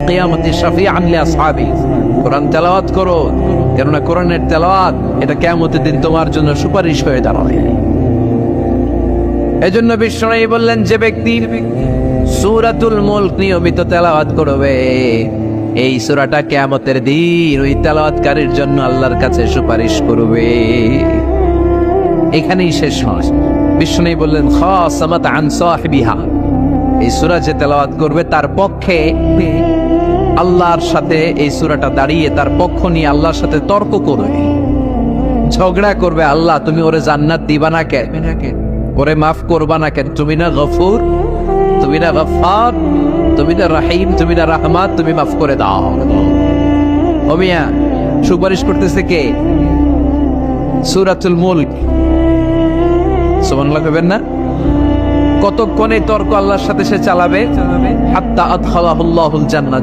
কিয়ামতে শাফিআন লিআসহাবি। কোরআন তেলাওয়াত করো, কেননা কোরআনের তেলাওয়াত এটা কিয়ামতের দিন তোমার জন্য সুপারিশ হয়ে দাঁড়াবে। এজন্য বিশ্বনবী বললেন, যে ব্যক্তি সূরাতুল মুলক নিয়মিত তেলাওয়াত করবে, এই সূরাটা কিয়ামতের দিন ওই তেলাওয়াতকারীর জন্য আল্লাহর কাছে সুপারিশ করবে। এখানেই শেষ নয়, বিশ্বনবী বললেন, খাসামাত আন সাহিবিহা, এই সূরা যে তেলাওয়াত করবে তার পক্ষে আল্লাহর সাথে এই সূরাটা দাঁড়িয়ে তার পক্ষ নিয়ে আল্লাহর সাথে তর্ক করবে, ঝগড়া করবে। আল্লাহ, তুমি ওরে জান্নাত দিবা না কেন? ওরে মাফ করবা না কেন? তুমি না গফুর, তুমি না গফফার, তুমি না রাহিম, তুমি না রাহমান, তুমি মাফ করে দাও। ও মিয়া, সুপারিশ করতেছে কে? সূরাতুল মুলক। সুবহানাল্লাহ কইবেন না? কতক্ষণ এই তর্ক আল্লাহর সাথে সে চালাবে? হাত্তা আদখালাহুল্লাহুল জান্নাহ,